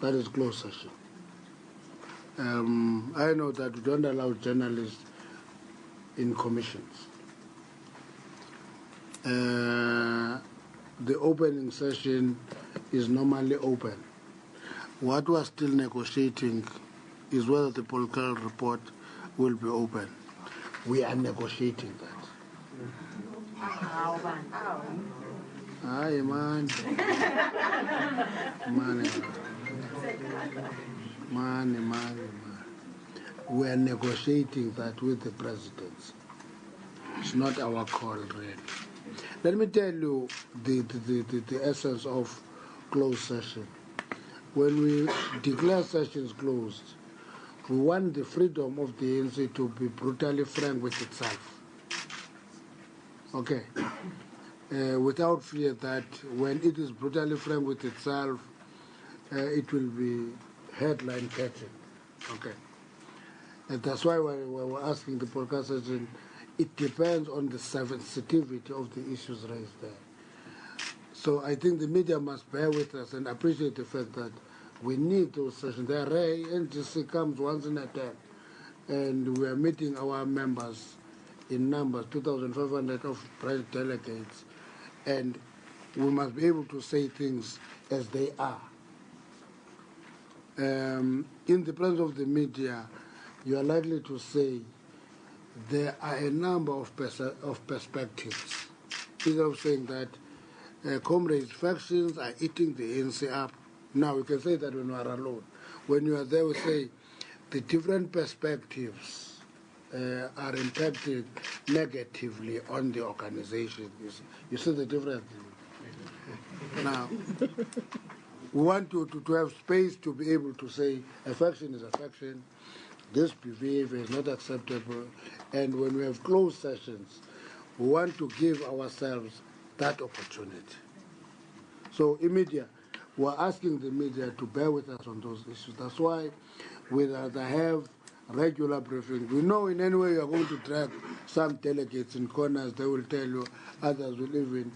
That is closed session. I know that we don't allow journalists in commissions. The opening session is normally open. What we are still negotiating is whether the political report will be open. We are negotiating that. Aye, man. Man. We are negotiating that with the presidents. It's not our call, really. Let me tell you the essence of closed session. When we declare sessions closed, we want the freedom of the ANC to be brutally frank with itself. Okay? Without fear that when it is brutally frank with itself, it will be headline catching. Okay? And that's why we're asking the podcast session, it depends on the sensitivity of the issues raised there. So I think the media must bear with us and appreciate the fact that we need those sessions. They're rare. NGC comes once in a time. And we are meeting our members in numbers, 2,500 of private delegates. And we must be able to say things as they are. In the presence of the media, you are likely to say there are a number of perspectives. Instead of saying that comrades' factions are eating the ANC up. Now, we can say that when we are alone. When you are there, we say the different perspectives are impacting negatively on the organization. You see the difference? Now, we want to have space to be able to say a faction is a faction, this behavior is not acceptable, and when we have closed sessions, we want to give ourselves that opportunity. So, in media, we're asking the media to bear with us on those issues. That's why we rather have regular briefings. We know in any way you are going to drag some delegates in corners, they will tell you, others will even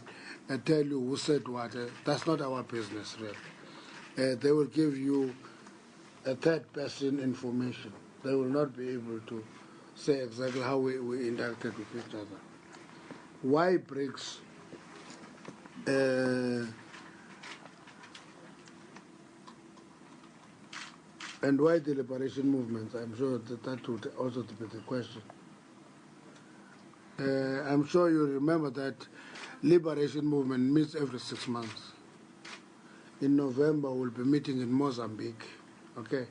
tell you who said what. That's not our business, really. They will give you a third-person information. They will not be able to say exactly how we interacted with each other. Why BRICS? And why the liberation movements? I'm sure that would also be the question. I'm sure you remember that liberation movement meets every 6 months. In November, we'll be meeting in Mozambique. Okay?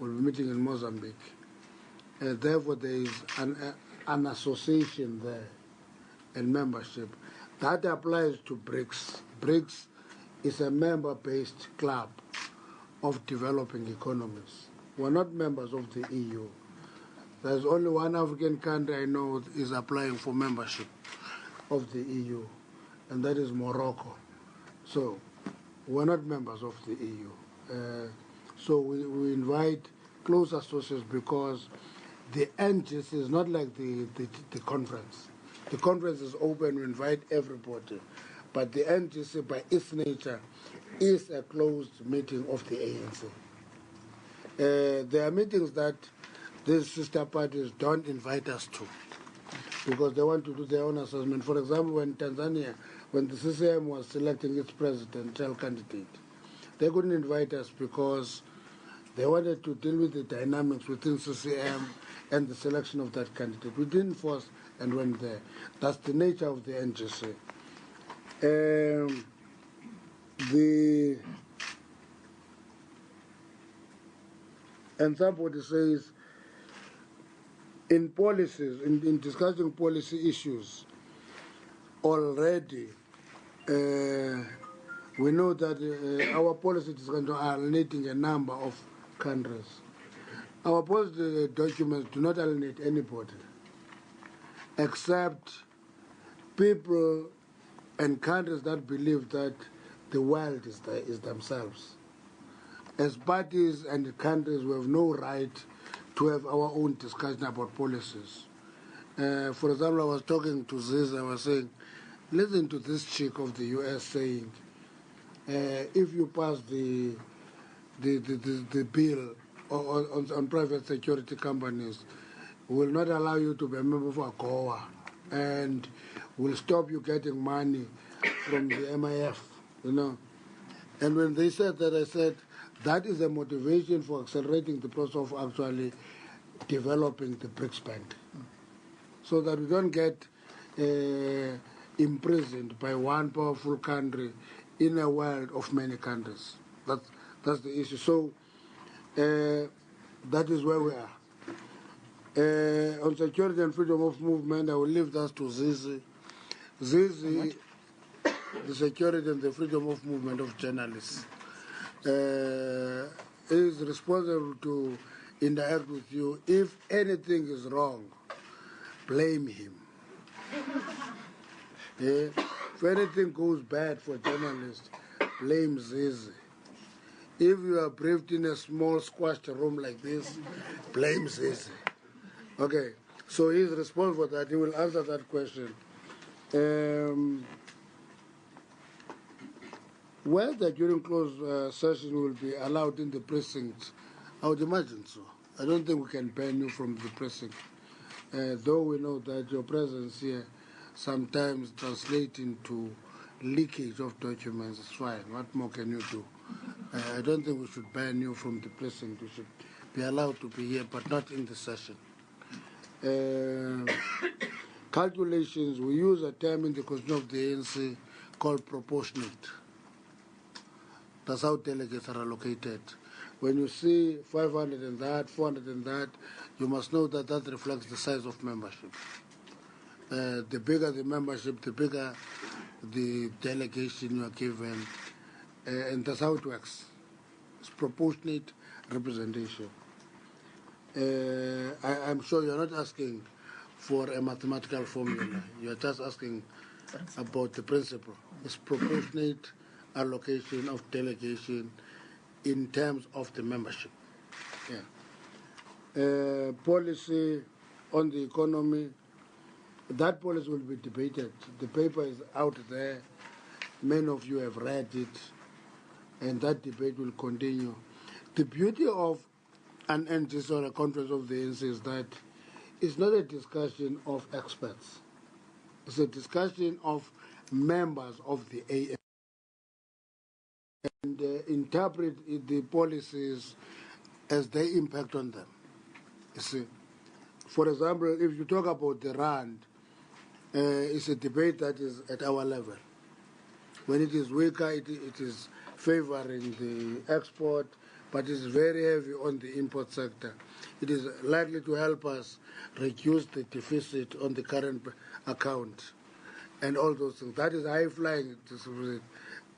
We'll be meeting in Mozambique. Therefore, there is an association there and membership. That applies to BRICS. BRICS is a member-based club of developing economies. We're not members of the EU. There's only one African country I know is applying for membership of the EU, and that is Morocco. So, we're not members of the EU. So we invite close associates because the NGC is not like the conference. The conference is open, we invite everybody. But the NGC, by its nature, is a closed meeting of the ANC. There are meetings that these sister parties don't invite us to because they want to do their own assessment. For example, when Tanzania, when the CCM was selecting its presidential candidate, they couldn't invite us because they wanted to deal with the dynamics within CCM and the selection of that candidate. We didn't force and went there. That's the nature of the NGC. And somebody says, in policies, in discussing policy issues, already we know that our policy discussions are alienating a number of countries. Our policy documents do not alienate anybody, except people and countries that believe that the world is themselves. As parties and countries, we have no right to have our own discussion about policies. For example, I was talking to Ziz, I was saying, listen to this chick of the US saying, if you pass the the bill on private security companies will not allow you to be a member of AGOA and will stop you getting money from the MIF, you know. And when they said that, I said, that is a motivation for accelerating the process of actually developing the BRICS Band, so that we don't get imprisoned by one powerful country in a world of many countries. That's the issue. So that is where we are. On security and freedom of movement, I will leave that to Zizi. Zizi, the security and the freedom of movement of journalists, is responsible to interact with you. If anything is wrong, blame him. If anything goes bad for journalists, blame Zizi. If you are briefed in a small squashed room like this, blame Zizi. Okay, so he's responsible for that. He will answer that question. Whether during closed session will be allowed in the precinct, I would imagine so. I don't think we can ban you from the precinct, though we know that your presence here sometimes translates into leakage of documents. It's fine. What more can you do? I don't think we should ban you from the precinct. You should be allowed to be here, but not in the session. Calculations, we use a term in the constitution of the ANC called proportionate. That's how delegates are allocated. When you see 500 and that, 400 and that, you must know that that reflects the size of membership. The bigger the membership, the bigger the delegation you are given, and that's how it works. It's proportionate representation. I'm sure you're not asking for a mathematical formula. You're just asking about the principle. It's proportionate allocation of delegation in terms of the membership. Yeah. Policy on the economy, that policy will be debated. The paper is out there. Many of you have read it, and that debate will continue. The beauty of an NGC or a conference of the ANC is that it's not a discussion of experts. It's a discussion of members of the ANC and interpret the policies as they impact on them. You see, for example, if you talk about the RAND, it's a debate that is at our level. When it is weaker, it is favoring the export, but it's very heavy on the import sector. It is likely to help us reduce the deficit on the current account and all those things. That is high-flying deficit.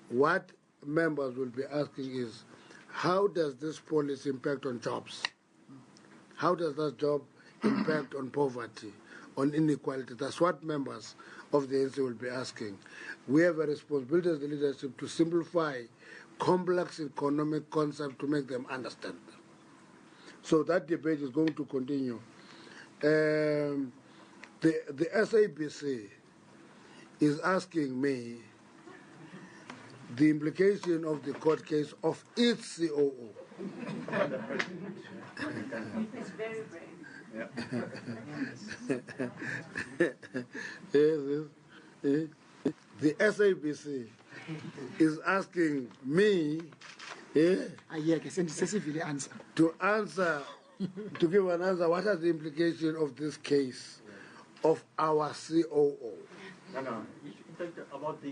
What members will be asking is, how does this policy impact on jobs? How does that job impact on poverty, on inequality? That's what members of the ANC will be asking. We have a responsibility as the leadership to simplify complex economic concepts to make them understand them. So that debate is going to continue. The SABC is asking me the implication of the court case of its COO. It's very brave. Yes. The SABC is asking me to give an answer. What are the implications of this case of our COO? No. You talk about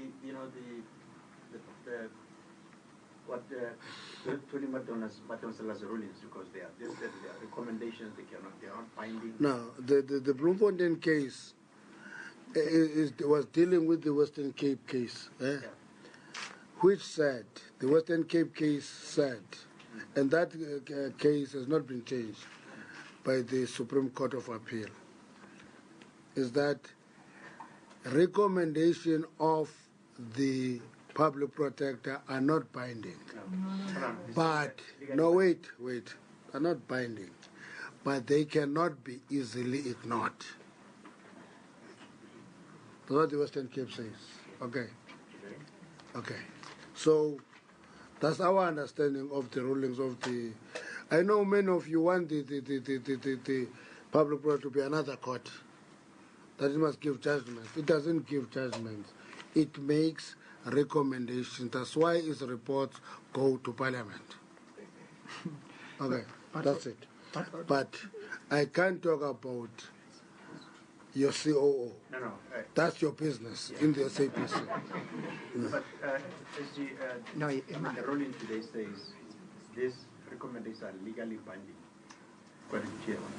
what Tony Matona's rulings, because they are recommendations. They are not binding. No, the Bloemfontein case was dealing with the Western Cape case, which said, the Western Cape case said, and that case has not been changed by the Supreme Court of Appeal, is that recommendation of the public protector are not binding. But, wait, are not binding, but they cannot be easily ignored. That's what the Western Cape says. Okay. So, That's our understanding of the rulings of the. I know many of you want the public prosecutor to be another court, that it must give judgments. It doesn't give judgments. It makes recommendations. That's why its reports go to Parliament. Okay, that's it. But I can't talk about your COO. No. That's your business in the SABC. But SG, No, the ruling today says these recommendations are legally binding. According to Chairman.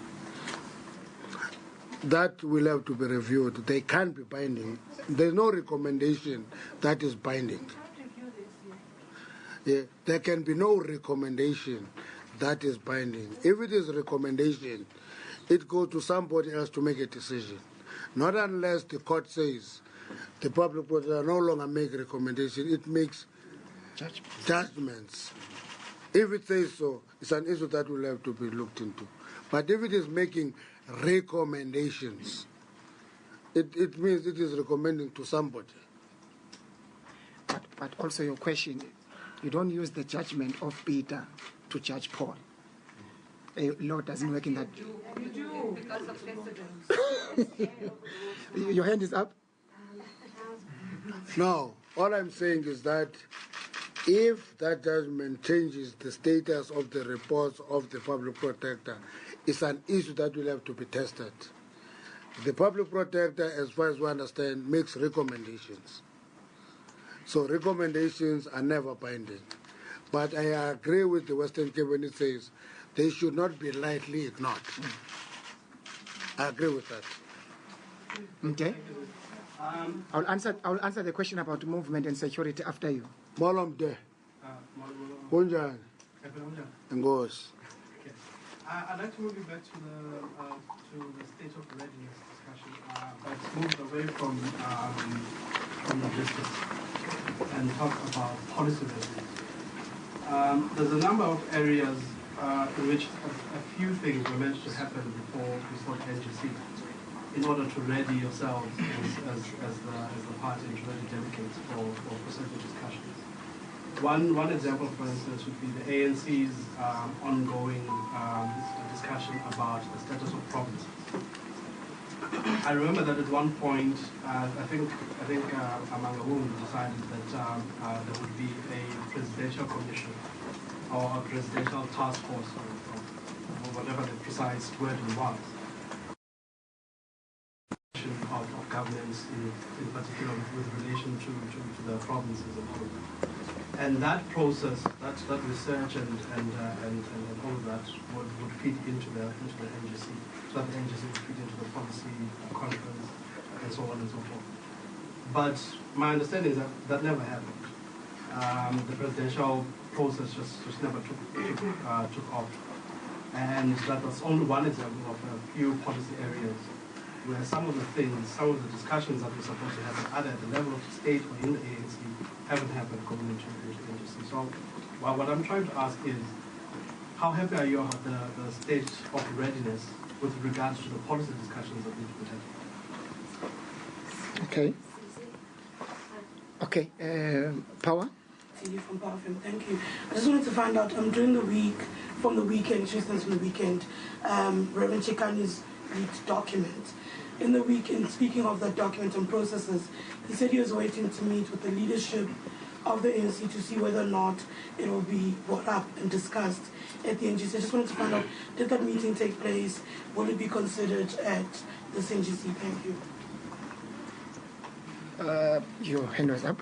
That will have to be reviewed. They can't be binding. There's no recommendation that is binding. Yeah, there can be no recommendation that is binding. If it is a recommendation, it goes to somebody else to make a decision. Not unless the court says the public prosecutor no longer make recommendation, it makes judgments. If it says so, it's an issue that will have to be looked into. But if it is making recommendations, it means it is recommending to somebody. But also your question, you don't use the judgment of Peter to judge Paul. A law doesn't work in that. You do, because of precedence. Your hand is up? No, all I'm saying is that if that judgment changes the status of the reports of the public protector, it's an issue that will have to be tested. The public protector, as far as we understand, makes recommendations. So recommendations are never binding. But I agree with the Western Cape when it says they should not be lightly ignored. I agree with that. Okay. I'll answer the question about movement and security after you. Molom de. Kunjan. Ngos. I'd like to move you back to the state of readiness discussion, but move away from logistics and talk about policy readiness. There's a number of areas in which a few things were meant to happen before we sought NGC in order to ready yourselves as the party and to ready delegates for certain discussions. One example, for instance, would be the ANC's ongoing discussion about the status of provinces. I remember that at one point, I think Amangawum decided that there would be a presidential commission or a presidential task force or whatever the precise wording was. Of governance in particular with relation to the provinces and all of that. And that process, that research and all of that would feed into the NGC, so that the NGC would feed into the policy conference and so on and so forth. But my understanding is that never happened. The presidential process just never took off. And that was only one example of a few policy areas where some of the discussions that we're supposed to happen either at the level of the state or in the ANC haven't happened going into NGC. So what I'm trying to ask is, how happy are you about the state of readiness with regards to the policy discussions that need to be had? Okay. Okay. Power? From Powerfilm, thank you. I just wanted to find out, during the week, from the weekend, from the weekend, Reverend Chikani's leaked document. In the weekend, speaking of that document and processes, he said he was waiting to meet with the leadership of the ANC to see whether or not it will be brought up and discussed at the NGC. I just wanted to find out, did that meeting take place? Will it be considered at this NGC? Thank you. Your hand was up.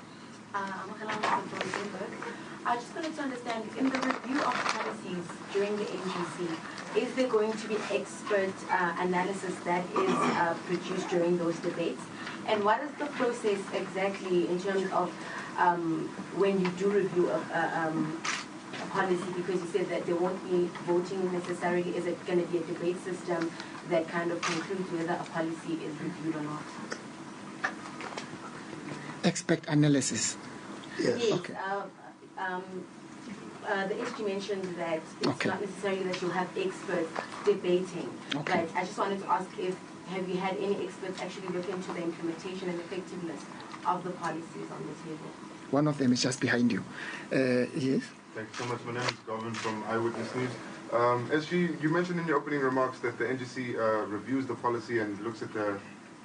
I just wanted to understand, in the review of policies during the NGC, is there going to be expert analysis that is produced during those debates? And what is the process exactly in terms of when you do review a policy? Because you said that there won't be voting necessarily. Is it going to be a debate system that kind of concludes whether a policy is reviewed or not? Expert analysis. Yes. Okay. The SG mentioned that it's Okay. not necessarily that you'll have experts debating. Okay. But I just wanted to ask have you had any experts actually look into the implementation and effectiveness of the policies on the table? One of them is just behind you. Yes? Thank you so much. My name is Govin from Eyewitness News. SG, you mentioned in your opening remarks that the NGC reviews the policy and looks at the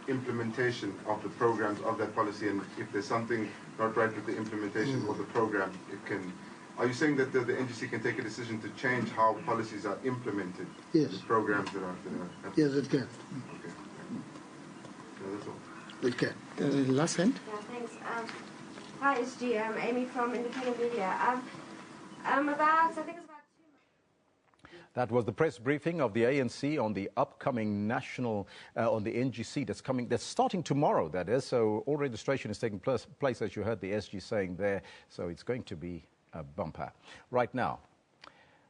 implementation of the programs of that policy, and if there's something not right with the implementation or the program, it can... Are you saying that the NGC can take a decision to change how policies are implemented? Yes. The programs that are... Yes, it can. Okay. No, that's all. It can. Last hand? Yeah, thanks. Hi, SG. I'm Amy from Independent Media. I think it's about 2 months. That was the press briefing of the ANC on the upcoming national, on the NGC that's starting tomorrow, that is. So all registration is taking place, as you heard the SG saying there. So it's going to be a bumper. Right now,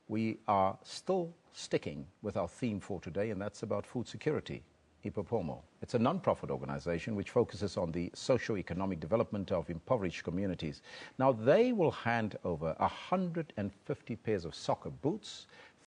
we are still sticking with our theme for today, and that's about food security. Ipopomo. It's a non-profit organization which focuses on the socio-economic development of impoverished communities. Now, they will hand over 150 pairs of soccer boots